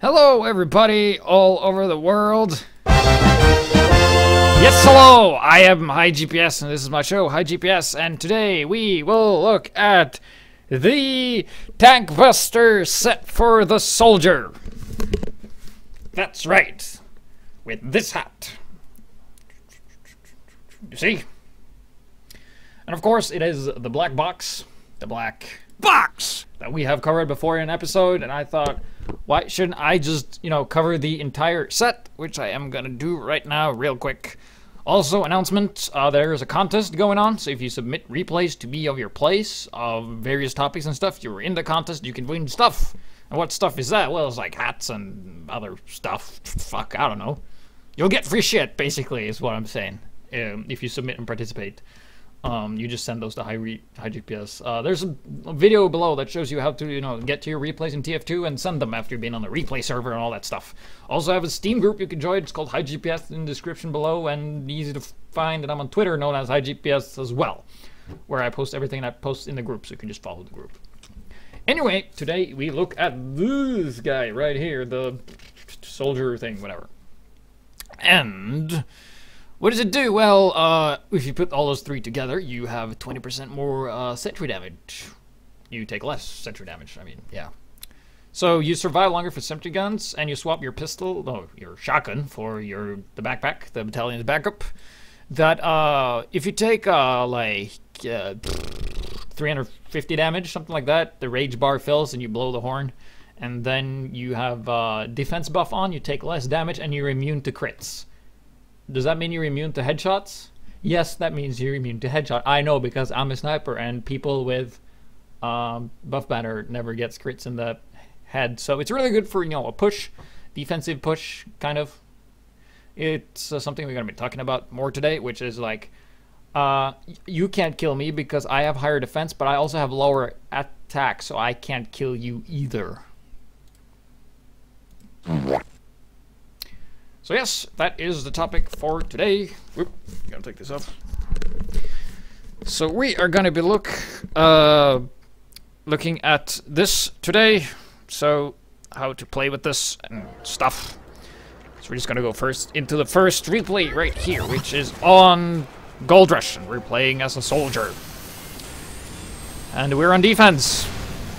Hello, everybody all over the world. Yes, hello! I am HiGPS, and this is my show, HiGPS, and today we will look at the Tank Buster set for the soldier. That's right. With this hat. You see? And of course, it is the black box. The black box! That we have covered before in an episode, and I thought, why shouldn't I just, cover the entire set, which I am gonna do right now real quick. Also, announcement, there is a contest going on, so if you submit replays to me of your plays of various topics and stuff, you're in the contest, you can win stuff. And what stuff is that? Well, it's like hats and other stuff. Fuck, I don't know. You'll get free shit, basically, is what I'm saying, if you submit and participate. You just send those to HiGPS. There's a video below that shows you how to, get to your replays in TF2 and send them after you've been on the replay server and all that stuff. Also, I have a Steam group you can join. It's called HiGPS in the description below, and easy to find. And I'm on Twitter, known as HiGPS as well, where I post everything I post in the group, so you can just follow the group. Anyway, today we look at this guy right here, the soldier thing, whatever. And what does it do? Well, if you put all those three together, you have 20% more sentry damage. You take less sentry damage, yeah. So you survive longer for sentry guns, and you swap your your shotgun for the backpack, the battalion's backup. That, if you take, 350 damage, something like that, the rage bar fills and you blow the horn. And then you have defense buff on, you take less damage, and you're immune to crits. Does that mean you're immune to headshots? Yes, that means you're immune to headshot. I know, because I'm a sniper, and people with buff banner never gets crits in the head. So it's really good for, a push, defensive push, kind of. It's something we're going to be talking about more today, which is like, you can't kill me because I have higher defense, but I also have lower attack, so I can't kill you either. So yes, that is the topic for today. Whoop, gotta take this off. So we are gonna be looking at this today. So how to play with this and stuff. So we're just gonna go first into the first replay right here, which is on Gold Rush, and we're playing as a soldier. And we're on defense.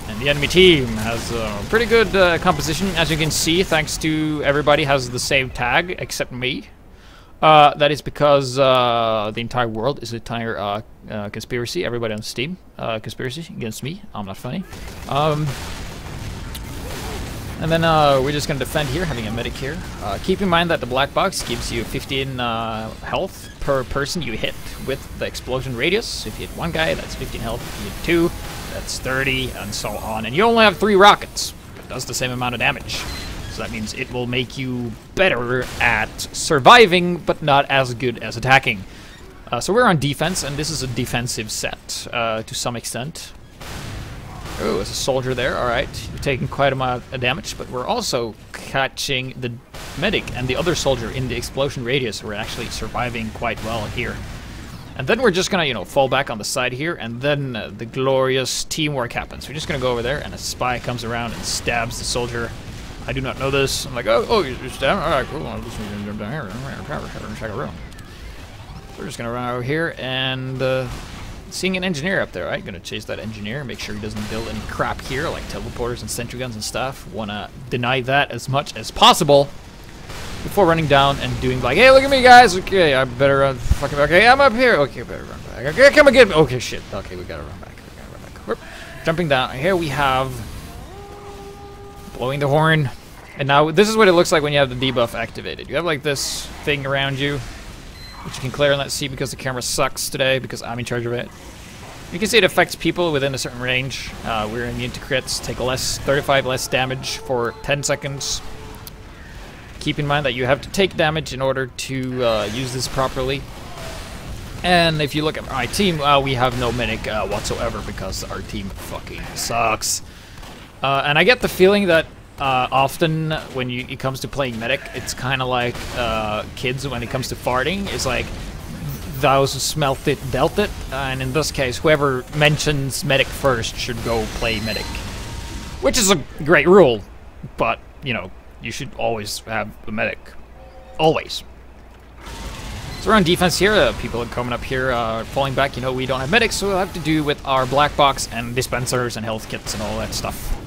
And the enemy team has a pretty good composition, as you can see, thanks to everybody has the same tag, except me. That is because the entire world is an entire conspiracy. Everybody on Steam, conspiracy against me. I'm not funny. And then we're just going to defend here, having a medic here. Keep in mind that the black box gives you 15 health per person you hit with the explosion radius. If you hit one guy, that's 15 health. If you hit two, that's 30, and so on. And you only have 3 rockets. It does the same amount of damage. So that means it will make you better at surviving, but not as good as attacking. So we're on defense, and this is a defensive set to some extent. Oh, there's a soldier there. Alright, you're taking quite a amount of damage, but we're also catching the medic and the other soldier in the explosion radius. So we're actually surviving quite well here. And then we're just gonna, fall back on the side here, and then the glorious teamwork happens. We're just gonna go over there, and a spy comes around and stabs the soldier. I do not know this. I'm like, oh, you're stabbing? Alright, cool. I'm just gonna jump down here. Check it around. We're just gonna run over here, and seeing an engineer up there, right? Gonna chase that engineer, make sure he doesn't build any crap here, like teleporters and sentry guns and stuff. Wanna deny that as much as possible before running down and doing like, hey, look at me, guys. Okay, I better run. Fucking okay, I'm up here. Okay, better run back. Okay, come and get me. Okay, shit. Okay, we gotta run back. Whoop. Jumping down. Here we have blowing the horn. And now this is what it looks like when you have the debuff activated. You have like this thing around you, which you can clearly not see because the camera sucks today because I'm in charge of it. You can see it affects people within a certain range. We're immune to crits. Take 35 less damage for 10 seconds. Keep in mind that you have to take damage in order to use this properly. And if you look at my team, we have no medic whatsoever because our team fucking sucks. And I get the feeling that often when it comes to playing medic, it's kind of like kids when it comes to farting. It's like, those who smelt it dealt it. And in this case, whoever mentions medic first should go play medic. Which is a great rule, but, you should always have a medic. Always. So we're on defense here. People are coming up here, falling back. You know, we don't have medics, so we'll have to do with our black box and dispensers and health kits and all that stuff.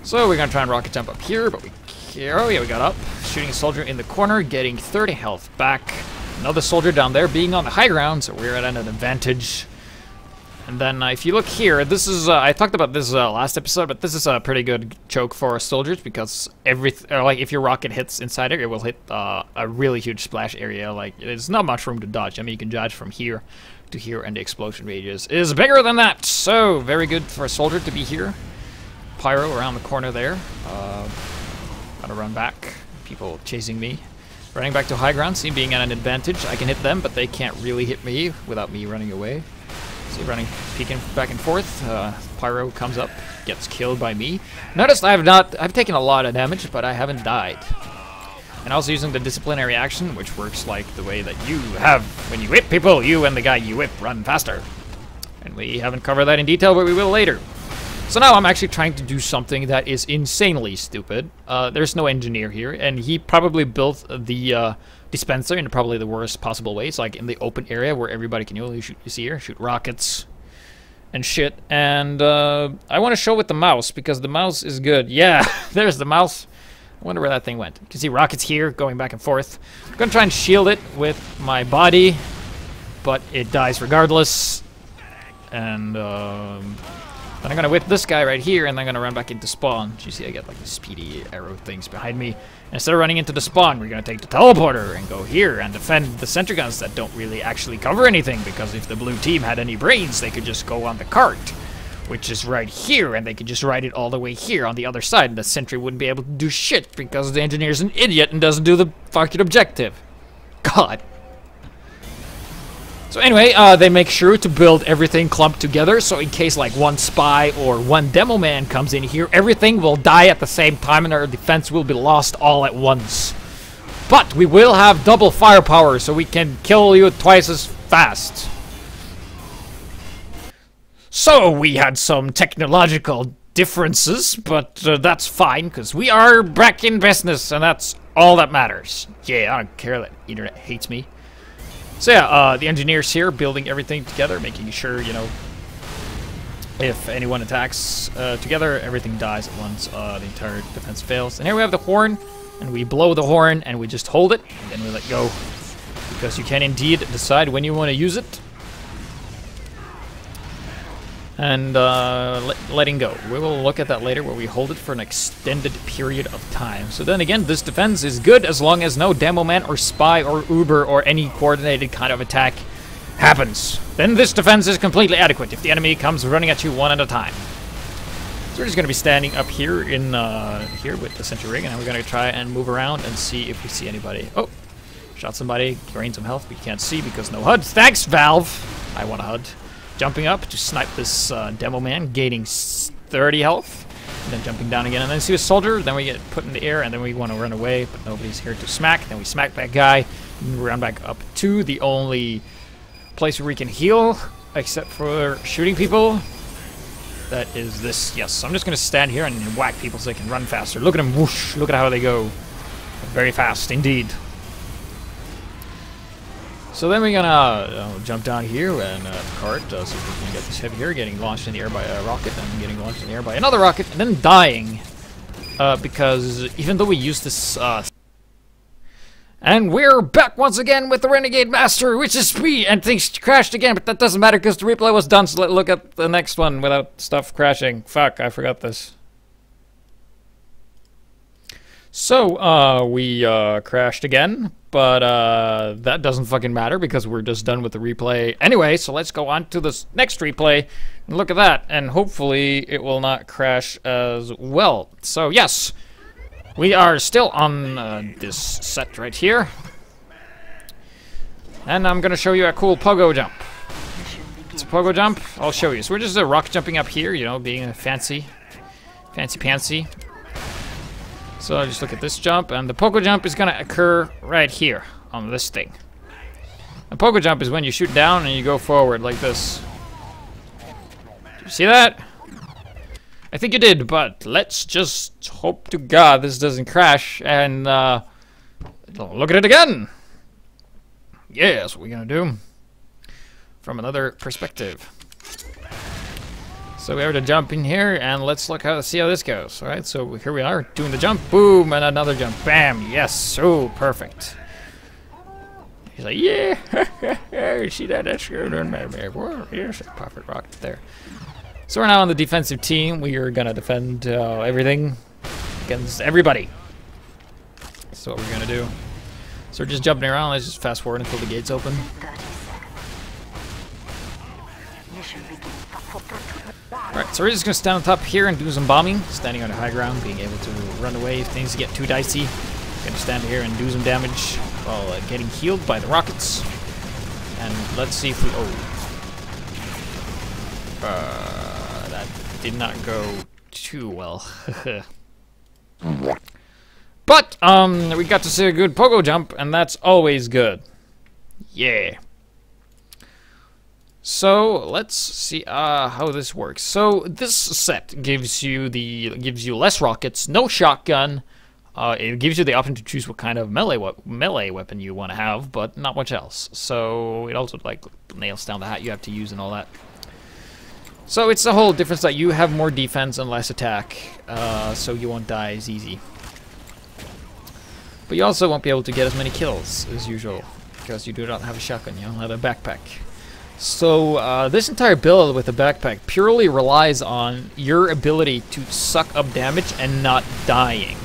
So we're gonna try and rocket jump up here, but we can't. Oh yeah, we got up. Shooting a soldier in the corner, getting 30 health back. Another soldier down there being on the high ground, so we're at an advantage. And then if you look here, this is, I talked about this last episode, but this is a pretty good choke for soldiers because like if your rocket hits inside it will hit a really huge splash area. Like, there's not much room to dodge. I mean, you can dodge from here to here, and the explosion radius is bigger than that. So, very good for a soldier to be here. Pyro around the corner there. Gotta run back. People chasing me. Running back to high ground, see being at an advantage. I can hit them, but they can't really hit me without me running away. See, running, peeking back and forth. Pyro comes up, gets killed by me. Notice I've taken a lot of damage, but I haven't died. And also using the disciplinary action, which works like the way that you have when you whip people. You and the guy you whip run faster. And we haven't covered that in detail, but we will later. So now I'm actually trying to do something that is insanely stupid. There's no engineer here, and he probably built the dispenser in probably the worst possible ways, like in the open area where everybody can only shoot. You see here, shoot rockets and shit. And I want to show with the mouse because the mouse is good. Yeah, there's the mouse. I wonder where that thing went. You can see rockets here going back and forth. I'm gonna try and shield it with my body, but it dies regardless. And then I'm gonna whip this guy right here, and then I'm gonna run back into spawn. You see, I get like the speedy arrow things behind me. And instead of running into the spawn, we're gonna take the teleporter and go here and defend the sentry guns that don't really actually cover anything, because if the blue team had any brains, they could just go on the cart, which is right here, and they could just ride it all the way here on the other side, and the sentry wouldn't be able to do shit because the engineer's an idiot and doesn't do the fucking objective. God. So anyway, they make sure to build everything clumped together, so in case like one spy or one demo man comes in here, everything will die at the same time and our defense will be lost all at once. But we will have double firepower, so we can kill you twice as fast. So we had some technological differences, but that's fine, because we are back in business, and that's all that matters. Yeah, I don't care that the internet hates me. So yeah, the engineers here building everything together, making sure, you know, if anyone attacks together, everything dies at once, the entire defense fails. And here we have the horn, and we blow the horn, and we just hold it, and then we let go. Because you can indeed decide when you want to use it. And letting go. We will look at that later, where we hold it for an extended period of time. So then again, this defense is good as long as no demo man or spy or Uber or any coordinated kind of attack happens. Then this defense is completely adequate if the enemy comes running at you one at a time. So we're just going to be standing up here in here with the sentry ring, and we're going to try and move around and see if we see anybody. Oh, shot somebody, gained some health, but you can't see because no HUD. Thanks, Valve. I want a HUD. Jumping up to snipe this demo man, gaining 30 health, and then jumping down again, and then see a soldier, then we get put in the air, and then we want to run away, but nobody's here to smack. Then we smack that guy, and we run back up to the only place where we can heal, except for shooting people. That is this. Yes, I'm just going to stand here and whack people so they can run faster. Look at them, whoosh, look at how they go. Very fast, indeed. So then we're gonna jump down here and cart, see if we can get this heavy here, getting launched in the air by a rocket, and getting launched in the air by another rocket, and then dying. Because even though we use this, and we're back once again with the Renegade Master, which is me, and things crashed again, but that doesn't matter because the replay was done, so let's look at the next one without stuff crashing. Fuck, I forgot this. So, we crashed again, but that doesn't fucking matter because we're just done with the replay anyway, so let's go on to this next replay and look at that, and hopefully it will not crash as well. So, yes, we are still on this set right here, and I'm gonna show you a cool pogo jump. It's a pogo jump, I'll show you. So we're just rock jumping up here, you know, being fancy pantsy. So just look at this jump, and the pogo jump is gonna occur right here on this thing. A pogo jump is when you shoot down and you go forward like this. Do you see that? I think you did, but let's just hope to God this doesn't crash and look at it again. Yeah, that's what we're gonna do. From another perspective. So we have to jump in here and let's see how this goes. Alright, so here we are doing the jump, boom, and another jump, bam, yes, oh, perfect. He's like, yeah, see that? That's good. Here's a perfect rocket there. So we're now on the defensive team. We are gonna defend everything against everybody. That's what we're gonna do. So we're just jumping around. Let's just fast forward until the gates open. Alright, so we're just gonna stand on top here and do some bombing. Standing on the high ground, being able to run away if things get too dicey. Gonna stand here and do some damage while getting healed by the rockets. And let's see if we... Oh. That did not go too well. But, we got to see a good pogo jump, and that's always good. Yeah. So let's see how this works. So this set gives you less rockets, no shotgun. It gives you the option to choose what kind of melee weapon you want to have, but not much else. So it also like nails down the hat you have to use and all that. So it's the whole difference that you have more defense and less attack, so you won't die as easy. But you also won't be able to get as many kills as usual because you do not have a shotgun. You don't have a backpack. So this entire build with the backpack purely relies on your ability to suck up damage and not dying,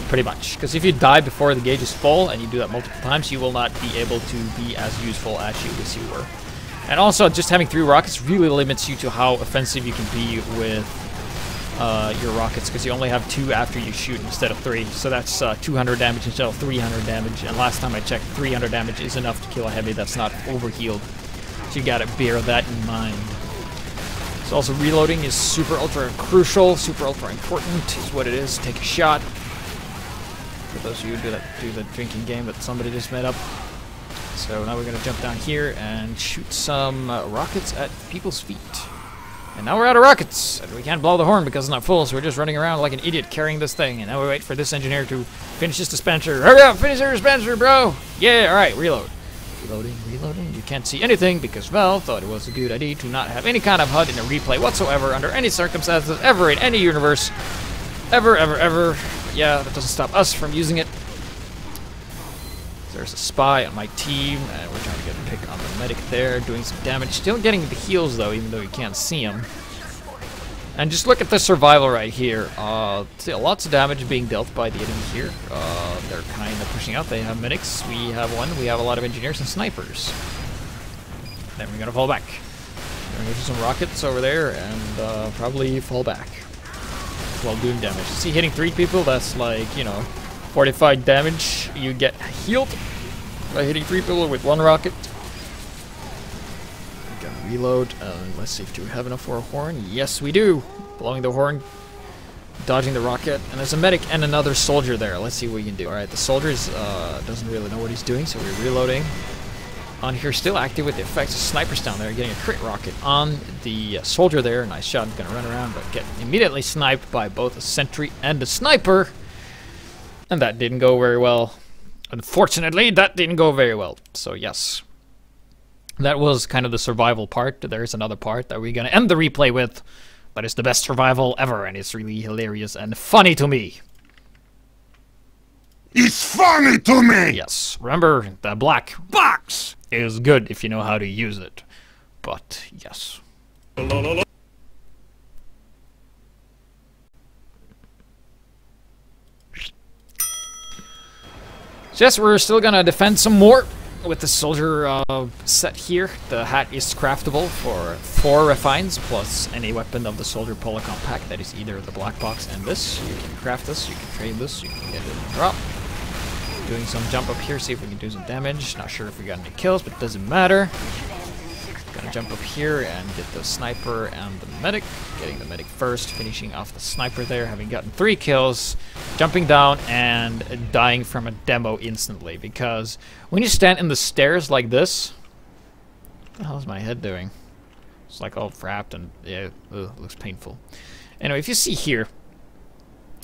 pretty much. Because if you die before the gauge is full, and you do that multiple times, you will not be able to be as useful as you were. And also, just having 3 rockets really limits you to how offensive you can be with your rockets, because you only have 2 after you shoot instead of 3. So that's 200 damage instead of 300 damage. And last time I checked, 300 damage is enough to kill a heavy that's not overhealed. So you gotta bear that in mind. So also reloading is super ultra crucial, super ultra important is what it is. Take a shot. For those of you who do the drinking game that somebody just made up. So now we're gonna jump down here and shoot some rockets at people's feet. And now we're out of rockets, and we can't blow the horn because it's not full, so we're just running around like an idiot carrying this thing. And now we wait for this engineer to finish this dispenser. Hurry up, finish your dispenser, bro! Yeah, alright, reload. Reloading. You can't see anything because Valve thought it was a good idea to not have any kind of HUD in a replay whatsoever, under any circumstances, ever in any universe. Ever. Yeah, that doesn't stop us from using it. There's a spy on my team, and we're trying to get a pick on the medic there, doing some damage. Still getting the heals, though, even though you can't see him. And just look at the survival right here. See, lots of damage being dealt by the enemy here. They're kind of pushing out. They have medics. We have one. We have a lot of engineers and snipers. Then we're going to fall back. We're going to do some rockets over there and probably fall back while doing damage. See, hitting 3 people, that's like, you know, 45 damage. You get healed by hitting 3 people with 1 rocket. We're gonna reload. Let's see if we have enough for a horn. Yes, we do. Blowing the horn, dodging the rocket, and there's a medic and another soldier there. Let's see what we can do. All right, the soldier doesn't really know what he's doing, so we're reloading. On here, still active with the effects. Snipers down there getting a crit rocket on the soldier there. Nice shot. I'm gonna run around, but get immediately sniped by both a sentry and a sniper. And that didn't go very well. Unfortunately, that didn't go very well. So yes, that was kind of the survival part. There's another part that we're gonna end the replay with, but it's the best survival ever, and it's really hilarious and funny to me. It's funny to me! Yes, remember, the black box is good if you know how to use it. But yes. So yes, we're still gonna defend some more with the soldier set here. The hat is craftable for 4 refines plus any weapon of the soldier polycom pack. That is either the black box and this. You can craft this, you can trade this, you can get it in a drop. Doing some jump up here, see if we can do some damage. Not sure if we got any kills, but it doesn't matter. Gonna jump up here and get the sniper and the medic. Getting the medic first, finishing off the sniper there, having gotten 3 kills. Jumping down and dying from a demo instantly, because when you stand in the stairs like this... What the hell is my head doing? It's like all frapped and, yeah, ugh, looks painful. Anyway, if you see here,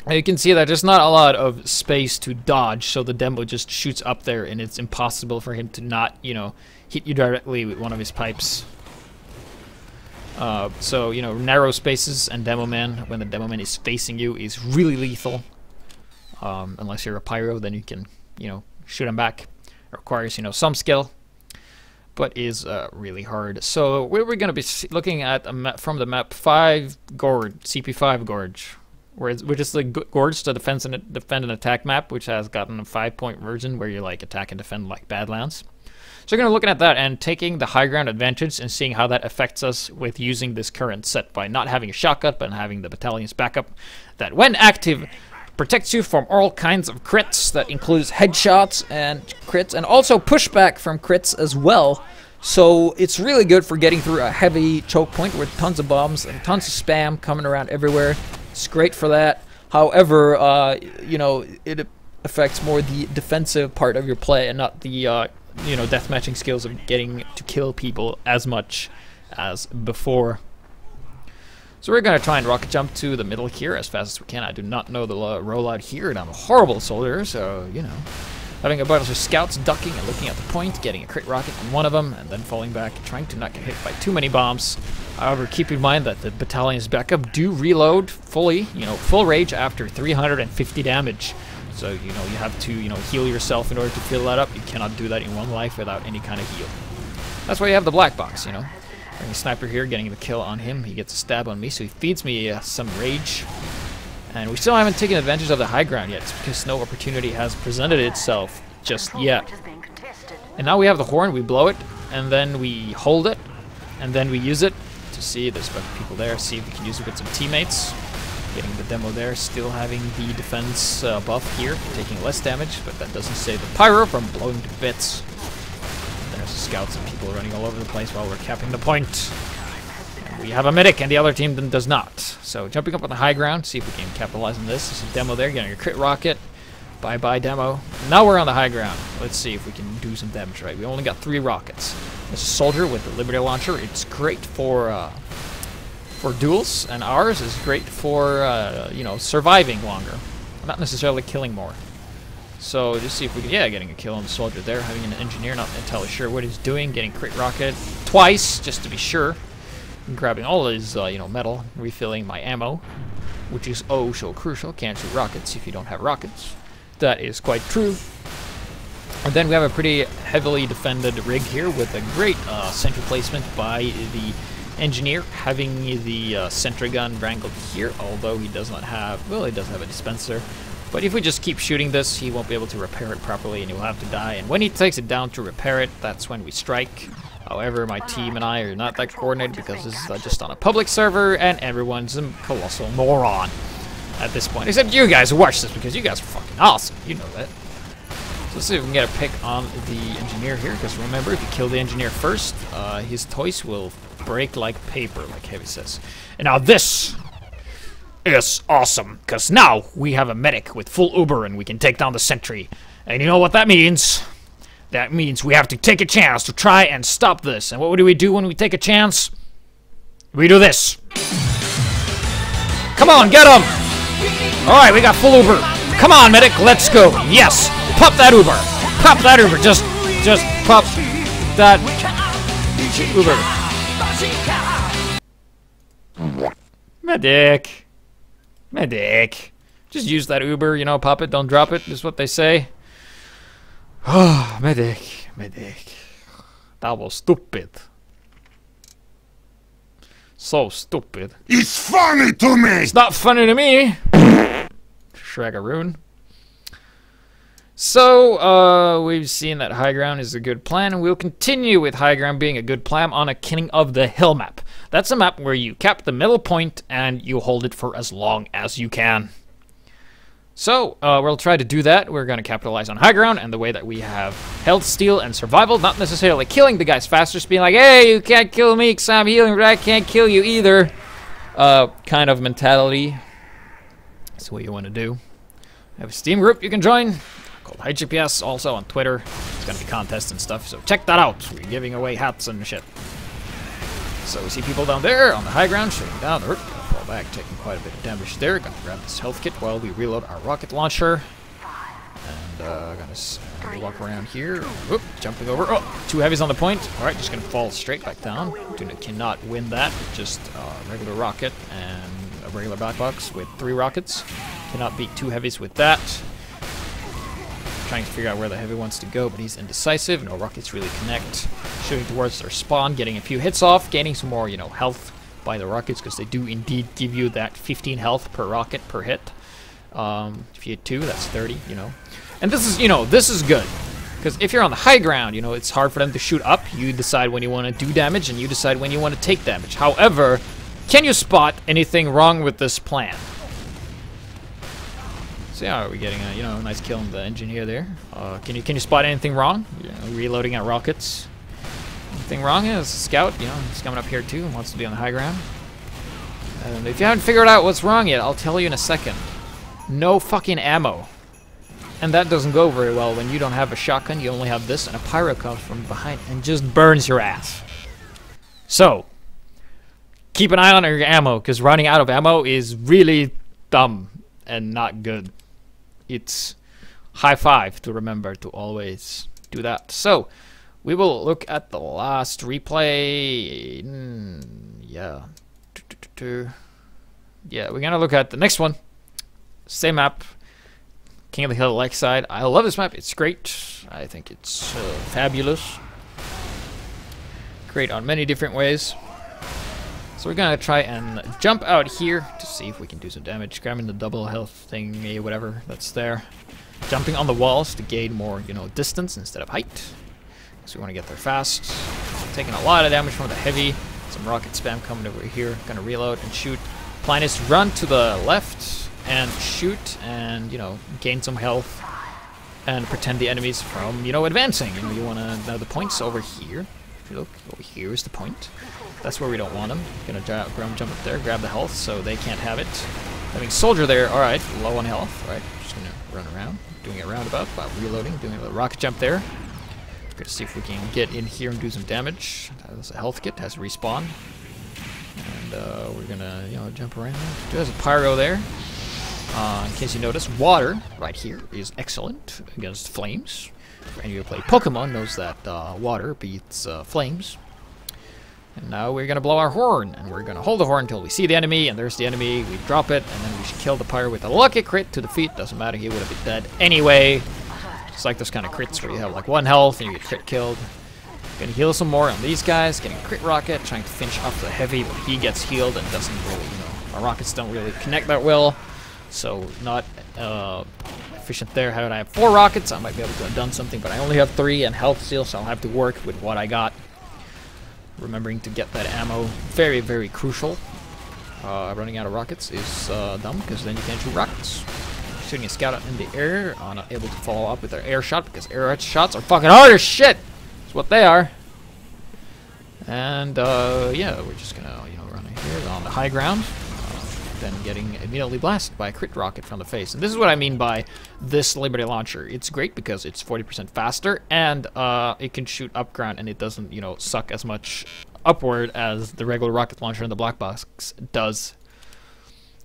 you can see that there's not a lot of space to dodge, so the demo just shoots up there, and it's impossible for him to not, you know, hit you directly with one of his pipes. So, you know, narrow spaces and Demo Man, when the Demo Man is facing you, is really lethal. Unless you're a pyro, then you can, you know, shoot him back. It requires, you know, some skill, but is really hard. So we're going to be looking at a map from the map 5 Gorge, CP5 Gorge, which is the Gorge to defend and attack map, which has gotten a 5-point version where you like attack and defend like Badlands. So we're going to be looking at that and taking the high ground advantage and seeing how that affects us with using this current set by not having a shotgun but having the battalion's backup that, when active, protects you from all kinds of crits. That includes headshots and crits, and also pushback from crits as well. So it's really good for getting through a heavy choke point with tons of bombs and tons of spam coming around everywhere. It's great for that. However, you know, it affects more the defensive part of your play and not the you know, deathmatching skills of getting to kill people as much as before. So we're going to try and rocket jump to the middle here as fast as we can. I do not know the rollout here, and I'm a horrible soldier, so, you know. Having a bunch of scouts ducking and looking at the point, getting a crit rocket on one of them, and then falling back, trying to not get hit by too many bombs. However, keep in mind that the battalion's backup do reload fully, you know, full rage after 350 damage. So, you know, you have to, you know, heal yourself in order to fill that up. You cannot do that in one life without any kind of heal. That's why you have the black box, you know. Bring a sniper here, getting the kill on him. He gets a stab on me, so he feeds me some rage. And we still haven't taken advantage of the high ground yet. It's because no opportunity has presented itself just yet. And now we have the horn, we blow it, and then we hold it, and then we use it to see there's a bunch of people there, see if we can use it with some teammates. Getting the demo there, still having the defense buff here, taking less damage, but that doesn't save the pyro from blowing to bits. There's scouts and people running all over the place while we're capping the point. And we have a medic, and the other team then does not. So jumping up on the high ground, see if we can capitalize on this. This is demo there, getting a crit rocket. Bye-bye demo. Now we're on the high ground. Let's see if we can do some damage, right? We only got 3 rockets. This is soldier with the Liberty launcher. It's great for duels, and ours is great for, you know, surviving longer. Not necessarily killing more. So just see if we can, yeah, getting a kill on the soldier there, having an engineer, not entirely sure what he's doing, getting crit rocket twice, just to be sure. And grabbing all his, you know, metal, refilling my ammo, which is oh so crucial. Can't shoot rockets if you don't have rockets. That is quite true. And then we have a pretty heavily defended rig here with a great sentry placement by the engineer, having the sentry gun wrangled here, although he does not have, well, he does have a dispenser. But if we just keep shooting this, he won't be able to repair it properly and he'll have to die. And when he takes it down to repair it, that's when we strike. However, my team and I are not that coordinated because this is just on a public server and everyone's a colossal moron at this point. Except you guys who watch this, because you guys are fucking awesome. You know that. So let's see if we can get a pick on the engineer here, because remember, if you kill the engineer first, his toys will break like paper, like Heavy says. And now this is awesome, because now we have a medic with full Uber and we can take down the sentry. And you know what that means? That means we have to take a chance to try and stop this. And what do we do when we take a chance? We do this. Come on, get him! Alright, we got full Uber. Come on, medic, let's go. Yes! Pop that Uber! Pop that Uber! Just pop that Uber. Medic. Medic. Just use that Uber, you know, pop it, don't drop it, is what they say. Oh, medic. Medic. That was stupid. So stupid. It's funny to me! It's not funny to me! Shragaroon. So, we've seen that high ground is a good plan, and we'll continue with high ground being a good plan on a King of the Hill map. That's a map where you cap the middle point, and you hold it for as long as you can. So, we'll try to do that. We're going to capitalize on high ground, and the way that we have health steal and survival, not necessarily killing the guys faster, just being like, hey, you can't kill me because I'm healing, but I can't kill you either. Kind of mentality. That's what you want to do. I have a Steam group you can join called HiGPS, also on Twitter. It's going to be contests and stuff, so check that out. We're giving away hats and shit. So we see people down there on the high ground shooting down. fall back, taking quite a bit of damage there. Gonna grab this health kit while we reload our rocket launcher. And gonna walk around here. Whoop, jumping over. Oh, 2 heavies on the point. Alright, just gonna fall straight back down. Cannot win that. Just a regular rocket and a regular black box with 3 rockets. Cannot beat 2 heavies with that. Trying to figure out where the heavy wants to go, but he's indecisive. No rockets really connect. Shooting towards their spawn, getting a few hits off, gaining some more, health by the rockets, because they do indeed give you that 15 health per rocket per hit. If you hit 2, that's 30, And this is, this is good. Because if you're on the high ground, it's hard for them to shoot up. You decide when you want to do damage, and you decide when you want to take damage. However, can you spot anything wrong with this plan? So yeah, are we getting a nice kill on the engineer there? Can you spot anything wrong? Reloading at rockets. Anything wrong? Yeah, it's a scout. He's coming up here too and wants to be on the high ground. And if you haven't figured out what's wrong yet, I'll tell you in a second. No fucking ammo. And that doesn't go very well when you don't have a shotgun. You only have this, and a pyro comes from behind and just burns your ass. So keep an eye on your ammo, because running out of ammo is really dumb and not good. It's high five to remember to always do that. So we will look at the last replay. Yeah. Yeah, we're gonna look at the next one. Same map. King of the Hill Lakeside. I love this map. It's great. I think it's fabulous. Great on many different ways. So we're gonna try and jump out here to see if we can do some damage. Grabbing the double health thingy, whatever that's there. Jumping on the walls to gain more, distance instead of height. So we want to get there fast. Taking a lot of damage from the heavy. Some rocket spam coming over here. Gonna reload and shoot. Plan is run to the left and shoot and, gain some health. And pretend the enemies from, advancing. You want to know the points over here. If you look, over here is the point. That's where we don't want them. Gonna jump up there, grab the health so they can't have it. Having soldier there, alright, low on health. Alright, just gonna run around, doing a roundabout while reloading, doing a little rocket jump there. Gonna see if we can get in here and do some damage. That's a health kit, has a respawn. And we're gonna, jump around. There's a pyro there. In case you notice, water right here is excellent against flames. For any of you who play Pokemon knows that water beats flames. And now we're gonna blow our horn, and we're gonna hold the horn until we see the enemy, and there's the enemy. We drop it, and then we should kill the pyro with a lucky crit to the feet. Doesn't matter, he would have been dead anyway. It's like those kind of crits where you have like 1 health and you get crit killed. Gonna heal some more on these guys, getting a crit rocket, trying to finish off the heavy, but he gets healed and doesn't really, our rockets don't really connect that well. So not efficient there. Had I have 4 rockets, I might be able to have done something, but I only have 3 and health steal, so I'll have to work with what I got. Remembering to get that ammo, very, very crucial. Running out of rockets is dumb, because then you can't shoot rockets. Shooting a scout out in the air, not able to follow up with their air shot, because air shots are fucking hard as shit! That's what they are. And, yeah, we're just gonna, run in here on the high ground. Then getting immediately blasted by a crit rocket from the face. And this is what I mean by this Liberty Launcher. It's great because it's 40% faster, and it can shoot up ground, and it doesn't, suck as much upward as the regular rocket launcher in the black box does.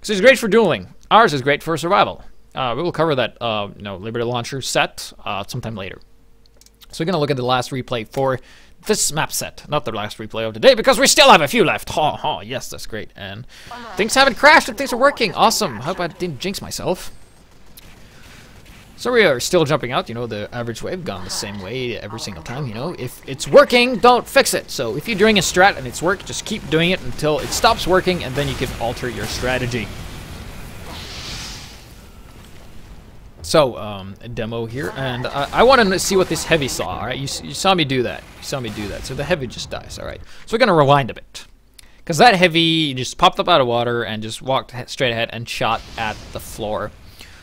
So it's great for dueling. Ours is great for survival. We will cover that, Liberty Launcher set sometime later. So we're gonna look at the last replay for this map set, not the last replay of the day, because we still have a few left. Ha ha, yes, that's great. And things haven't crashed and things are working. Awesome. Hope I didn't jinx myself. So we are still jumping out, the average way. We've gone the same way every single time, If it's working, don't fix it. So if you're doing a strat and it's worked, just keep doing it until it stops working, and then you can alter your strategy. So, a demo here, and I want to see what this heavy saw, alright? You saw me do that. You saw me do that. So the heavy just dies, alright? So we're going to rewind a bit. Because that heavy just popped up out of water and just walked straight ahead and shot at the floor.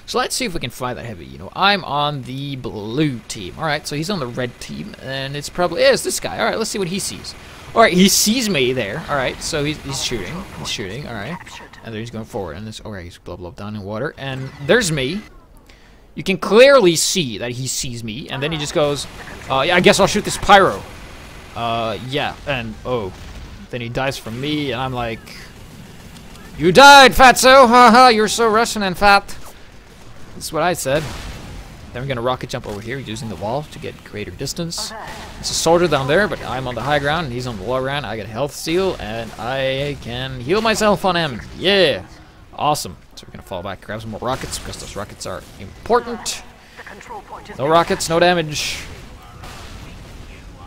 So let's see if we can find that heavy. I'm on the blue team. Alright, so he's on the red team, and it's probably... Yeah, it's this guy. Alright, let's see what he sees. Alright, he sees me there. Alright, so he's shooting. He's shooting, alright. And then he's going forward. And this... Alright, he's blah down in water. And there's me. You can clearly see that he sees me, and then he just goes, yeah, I guess I'll shoot this pyro. Yeah, and, oh. Then he dies from me, and I'm like, You died, fatso! Haha, you're so Russian and fat. That's what I said. Then we're gonna rocket jump over here using the wall to get greater distance. There's a soldier down there, but I'm on the high ground and he's on the low ground. I get a health steal and I can heal myself on him. Yeah! Awesome. So we're gonna fall back, grab some more rockets because those rockets are important. No rockets, no damage.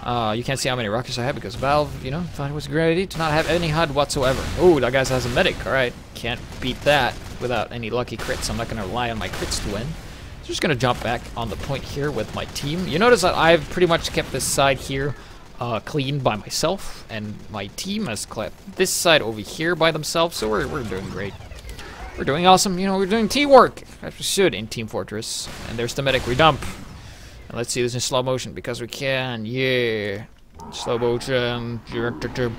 You can't see how many rockets I have because Valve, you know, thought it was a great idea to not have any HUD whatsoever. Oh, that guy has a medic. Alright, can't beat that without any lucky crits. I'm not gonna rely on my crits to win. So just gonna jump back on the point here with my team. You notice that I've pretty much kept this side here clean by myself, and my team has kept this side over here by themselves, so we're doing great. We're doing awesome, you know, we're doing teamwork, as we should in Team Fortress. And there's the medic we dump. And let's see this in slow motion, because we can, yeah. Slow motion,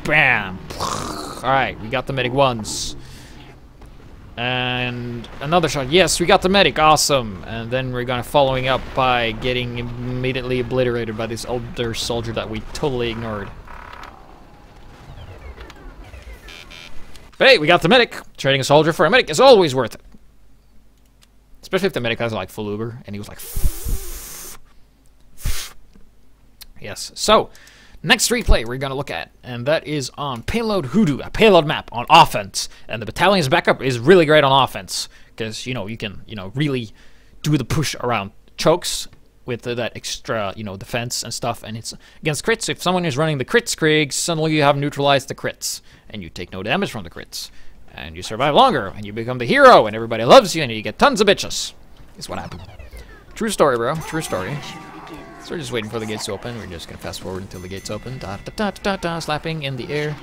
bam. Alright, we got the medic once. And another shot, yes, we got the medic, awesome. And then we're gonna following up by getting immediately obliterated by this older soldier that we totally ignored. But hey, we got the medic. Trading a soldier for a medic is always worth it. Especially if the medic has like full Uber, and he was like yes, so next replay we're gonna look at, and that is on Payload Hoodoo, a payload map on offense. And the battalion's backup is really great on offense, because, you know, you can, you know, really do the push around chokes with that extra, you know, defense and stuff. And it's against crits. If someone is running the crits Krieg, suddenly you have neutralized the crits, and you take no damage from the crits, and you survive longer, and you become the hero, and everybody loves you, and you get tons of bitches. Is what happened. True story, bro. True story. So we're just waiting for the gates to open. We're just gonna fast forward until the gates open. Da da da da da, slapping in the air.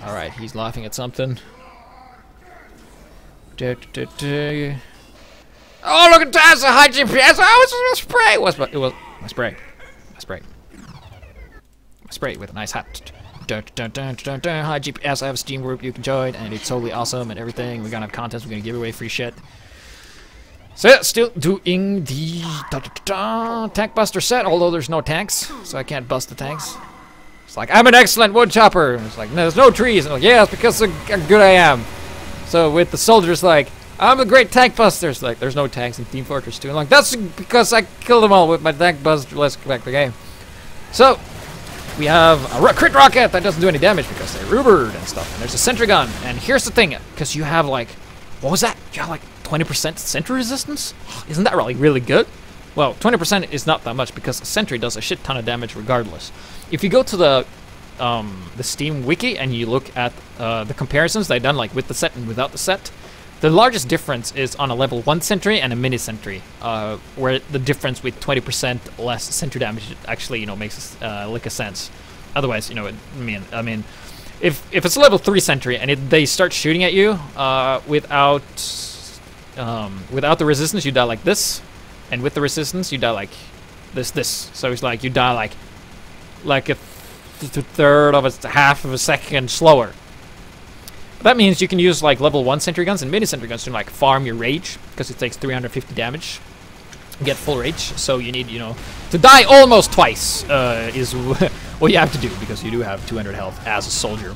Alright, he's laughing at something. Da, da, da. Oh, look at that! It's a HiGPS! Oh, it's a spray! It was my spray. My spray. My spray with a nice hat. HiGPS, I have a Steam group you can join, and it's totally awesome and everything. We're gonna have contests, we're gonna give away free shit. So yeah, still doing the tank buster set, although there's no tanks, so I can't bust the tanks. It's like, I'm an excellent wood chopper. And it's like, no, there's no trees. And I'm like, yeah, it's because of how good I am. So with the soldiers, like, I'm a great tank buster. It's like, there's no tanks in Team Fortress 2. And like, that's because I killed them all with my tank buster. Let's go back to the game. So we have a crit rocket that doesn't do any damage because they're Ubered and stuff. And there's a sentry gun. And here's the thing, because you have like, what was that? You have like 20% sentry resistance? Isn't that really good? Well, 20% is not that much because a sentry does a shit ton of damage regardless. If you go to the Steam wiki and you look at the comparisons they've done, like with the set and without the set, the largest difference is on a level 1 sentry and a mini sentry, where the difference with 20% less sentry damage actually, you know, makes like a sense. Otherwise, you know, I mean, if it's a level 3 sentry and they start shooting at you without the resistance, you die like this, and with the resistance, you die like this. So it's like you die like a third of a half of a second slower. That means you can use like level 1 sentry guns and mini sentry guns to like farm your rage, because it takes 350 damage to get full rage. So you need, you know, to die almost twice is what you have to do, because you do have 200 health as a soldier.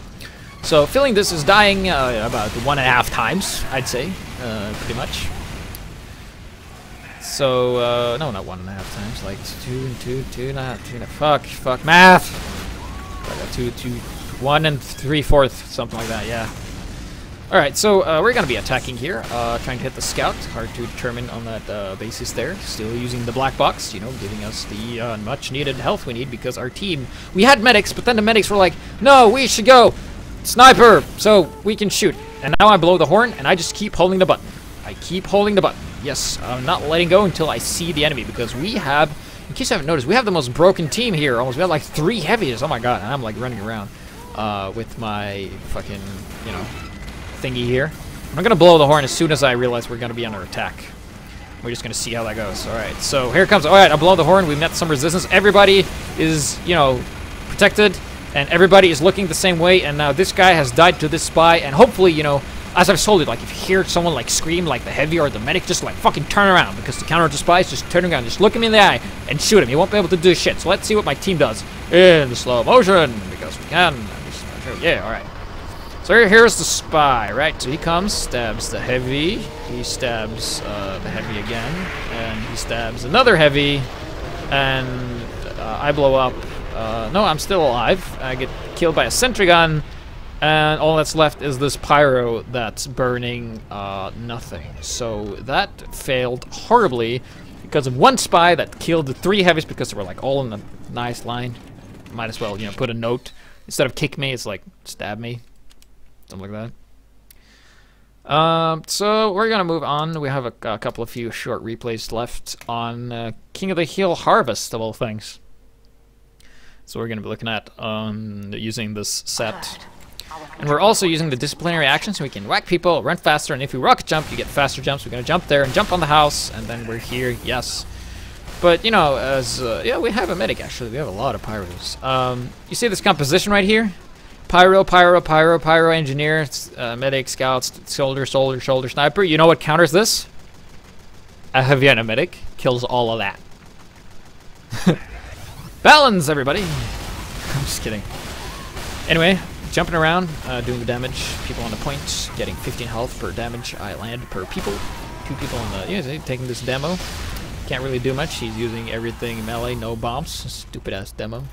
So filling this is dying about 1.5 times, I'd say, pretty much. So no, not 1.5 times, like 2.5. Fuck math. Like 1 3/4, something like that. Yeah. All right, so we're gonna be attacking here, trying to hit the scout. Hard to determine on that basis there. Still using the black box, you know, giving us the much-needed health we need, because our team, we had medics, but then the medics were like, no, we should go sniper, so we can shoot. And now I blow the horn, and I just keep holding the button. I keep holding the button. Yes, I'm not letting go until I see the enemy, because we have, in case you haven't noticed, we have the most broken team here. Almost, we have like 3 heavies. Oh my god, and I'm like running around with my fucking, you know, thingy here. I'm gonna blow the horn as soon as I realize we're gonna be under attack. We're just gonna see how that goes. All right, so here it comes. All right, I blow the horn. We met some resistance. Everybody is, you know, protected, and everybody is looking the same way. And now this guy has died to this spy, and hopefully, you know, as I've told you, like if you hear someone like scream, like the heavy or the medic, just like fucking turn around, because to counter the spies, just turn around, just look him in the eye and shoot him. He won't be able to do shit. So let's see what my team does in slow motion, because we can. Yeah, all right. So here's the spy, right? So he comes, stabs the heavy, he stabs the heavy again, and he stabs another heavy, and I blow up. No, I'm still alive. I get killed by a sentry gun, and all that's left is this pyro that's burning nothing. So that failed horribly because of one spy that killed the 3 heavies because they were like all in a nice line. Might as well, you know, put a note. Instead of kick me, it's like stab me. Something like that. So we're gonna move on. We have a couple of few short replays left on King of the Hill Harvest of all things. So we're gonna be looking at using this set, and we're also using the disciplinary action so we can whack people, run faster, and if we rocket jump, you get faster jumps. We're gonna jump there and jump on the house, and then we're here. Yes, but you know, as yeah, we have a medic actually. We have a lot of pyros. You see this composition right here? Pyro, pyro, pyro, pyro, engineer, medic, scouts, soldier, soldier, shoulder, sniper. You know what counters this? A heavy and a medic kills all of that. Balance, everybody. I'm just kidding. Anyway, jumping around, doing the damage. People on the point, getting 15 health per damage I land per people. 2 people in the, yeah, taking this demo. Can't really do much. He's using everything melee, no bombs. Stupid ass demo.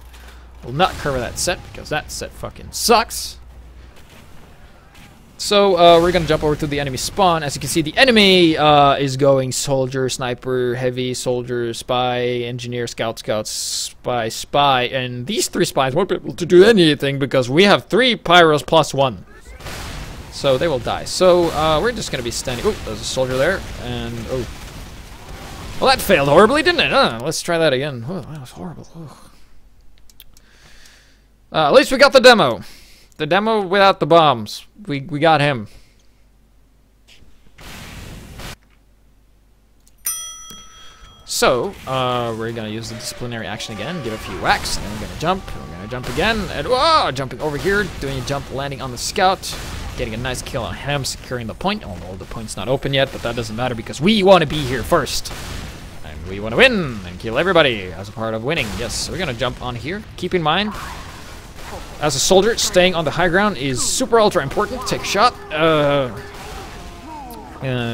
Will not cover that set because that set fucking sucks. So we're gonna jump over to the enemy spawn. As you can see, the enemy is going soldier, sniper, heavy, soldier, spy, engineer, scout, scout, spy, spy, and these 3 spies won't be able to do anything because we have 3 pyros plus 1. So they will die. So we're just gonna be standing. Oh, there's a soldier there, and oh, well that failed horribly, didn't it? Let's try that again. Oh, that was horrible. Oh. At least we got the demo. The demo without the bombs. We got him. So, we're gonna use the disciplinary action again, give a few whacks, and then we're gonna jump. We're gonna jump again, and whoa, jumping over here, doing a jump, landing on the scout, getting a nice kill on him, securing the point. Although the point's not open yet, but that doesn't matter because we want to be here first. And we want to win and kill everybody as a part of winning. Yes, so we're gonna jump on here. Keep in mind, as a soldier, staying on the high ground is super ultra important. Take a shot.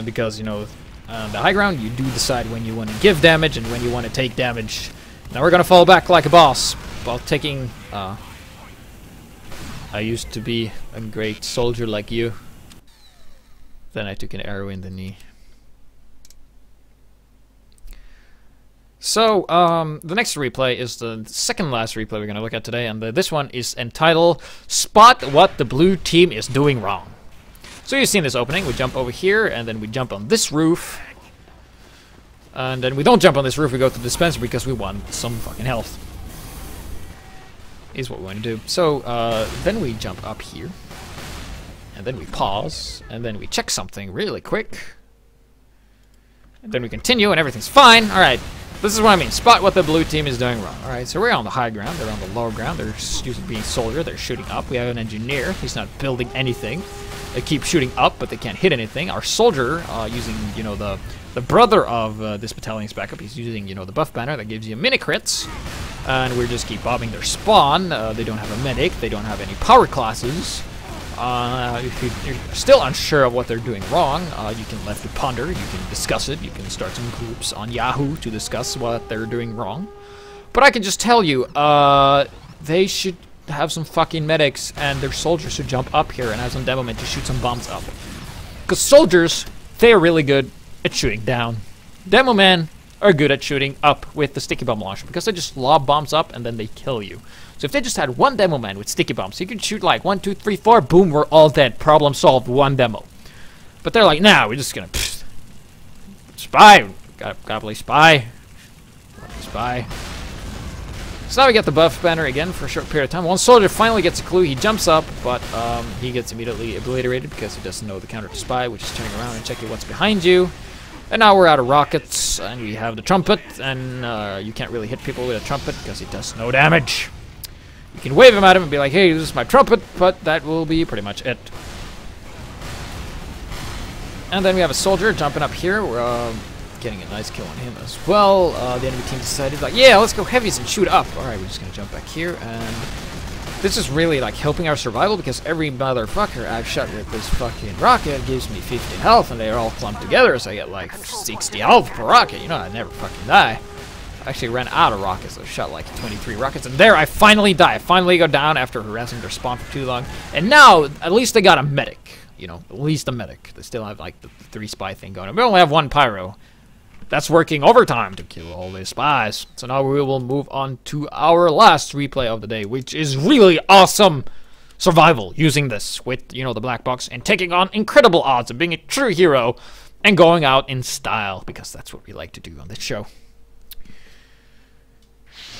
Because, you know, on the high ground, you do decide when you want to give damage and when you want to take damage. Now we're going to fall back like a boss while taking... I used to be a great soldier like you. Then I took an arrow in the knee. So, the next replay is the second last replay we're going to look at today, and this one is entitled, Spot What the Blue Team is Doing Wrong. So you've seen this opening. We jump over here, and then we jump on this roof. And then we don't jump on this roof, we go to the dispenser because we want some fucking health. Is what we want to do. So, then we jump up here. And then we pause, and then we check something really quick. And then we continue, and everything's fine. Alright. This is what I mean. Spot what the blue team is doing wrong. Alright, so we're on the high ground. They're on the low ground. They're using being soldier. They're shooting up. We have an engineer. He's not building anything. They keep shooting up, but they can't hit anything. Our soldier, using, you know, the brother of this battalion's backup, he's using, you know, the buff banner that gives you mini crits. And we just keep bombing their spawn. They don't have a medic. They don't have any power classes. If you're still unsure of what they're doing wrong, you can left to ponder, you can discuss it, you can start some groups on Yahoo to discuss what they're doing wrong. But I can just tell you, they should have some fucking medics, and their soldiers should jump up here and have some demo men to shoot some bombs up. Because soldiers, they are really good at shooting down. Demo men are good at shooting up with the sticky bomb launcher, because they just lob bombs up and then they kill you. So if they just had one demo man with sticky bombs, you could shoot like 1, 2, 3, 4, boom, we're all dead. Problem solved, one demo. But they're like, nah, we're just gonna spy. Gotta play spy. Spy. So now we get the buff banner again for a short period of time. One soldier finally gets a clue. He jumps up, but he gets immediately obliterated because he doesn't know the counter to spy, which is turning around and checking what's behind you. And now we're out of rockets, and we have the trumpet, and you can't really hit people with a trumpet because it does no damage. You can wave him at him and be like, hey, this is my trumpet, but that will be pretty much it. And then we have a soldier jumping up here. We're getting a nice kill on him as well. The enemy team decided, like, yeah, let's go heavies and shoot up. Alright, we're just going to jump back here, and This is really like helping our survival because every motherfucker I've shot with this fucking rocket gives me 50 health and they're all clumped together, so I get like 60 health per rocket. You know, I never fucking die. I actually ran out of rockets. I shot like 23 rockets, and there I finally die. I finally go down after harassing their spawn for too long. And now, at least they got a medic. You know, at least a medic. They still have like the 3 spy thing going on. We only have 1 pyro. That's working overtime to kill all the spies. So now we will move on to our last replay of the day, which is really awesome survival using this with, you know, the black box and taking on incredible odds of being a true hero and going out in style, because that's what we like to do on this show.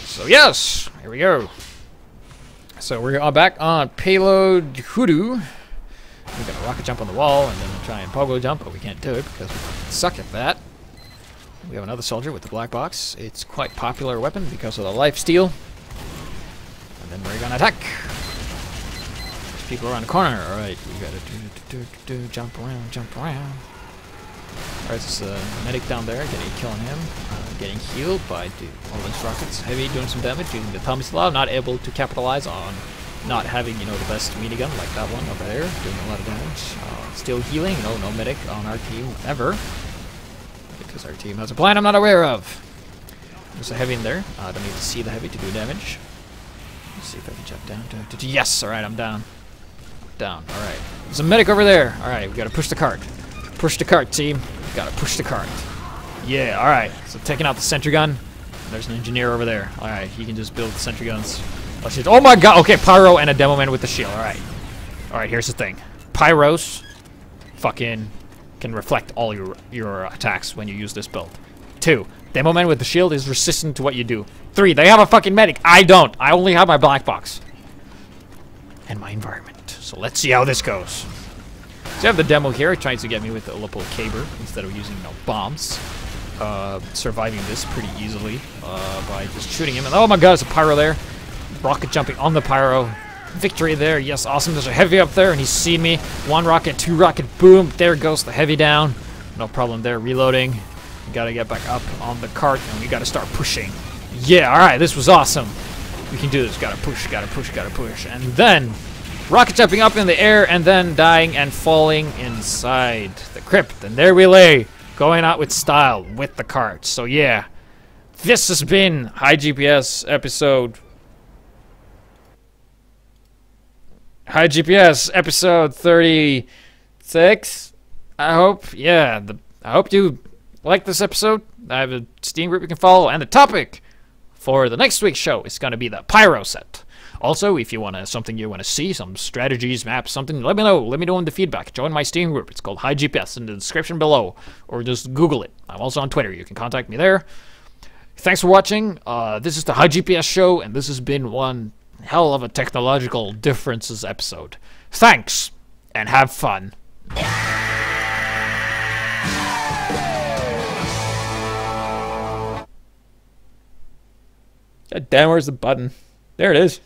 So yes, here we go. So we're back on payload hoodoo. We're gonna rocket jump on the wall and then try and pogo jump, but we can't do it because we suck at that. We have another soldier with the black box. It's quite popular weapon because of the life steal. And then we're gonna attack. There's people around the corner. Alright, we gotta jump around, jump around. Alright, there's a medic down there, killing him. Getting healed by all those rockets. Heavy doing some damage using the Tommy Slav. Not able to capitalize on not having, you know, the best minigun like that one over there. Doing a lot of damage. Still healing. No medic on our team ever. Because our team has a plan I'm not aware of. There's a heavy in there. I don't need to see the heavy to do damage. Let's see if I can jump down. Yes! Alright, I'm down. Down. Alright. There's a medic over there. Alright, we gotta push the cart. Push the cart, team. Gotta push the cart. Yeah, alright. So taking out the sentry gun. There's an engineer over there. Alright, he can just build the sentry guns. Oh my god! Okay, pyro and a demo man with the shield. Alright. Alright, here's the thing. Pyros fucking can reflect all your attacks when you use this build. 2, demo man with the shield is resistant to what you do. 3, they have a fucking medic. I don't. I only have my black box. And my environment. So let's see how this goes. So I have the demo here, trying to get me with the Lipple Caber instead of using bombs. Surviving this pretty easily by just shooting him. And oh my god, there's a pyro there. Rocket jumping on the pyro. Victory there. Yes, awesome. There's a heavy up there, and he's seen me. 1 rocket, 2 rocket, boom. There goes the heavy down. No problem there. Reloading. We gotta get back up on the cart, and we gotta start pushing. Yeah, alright, this was awesome. We can do this. Gotta push, gotta push, gotta push. And then rocket jumping up in the air, and then dying and falling inside the crypt. And there we lay, going out with style with the cart. So yeah, this has been HiGPS episode 36. I hope. Yeah, I hope you like this episode. I have a Steam group you can follow, and the topic for the next week's show is going to be the pyro set. Also, if you want something you want to see, some strategies, maps, something, let me know. Let me know in the feedback. Join my Steam group. It's called HiGPS in the description below, or just Google it. I'm also on Twitter. You can contact me there. Thanks for watching. This is the HiGPS show, and this has been one hell of a technological differences episode. Thanks, and have fun. God damn, where's the button? There it is.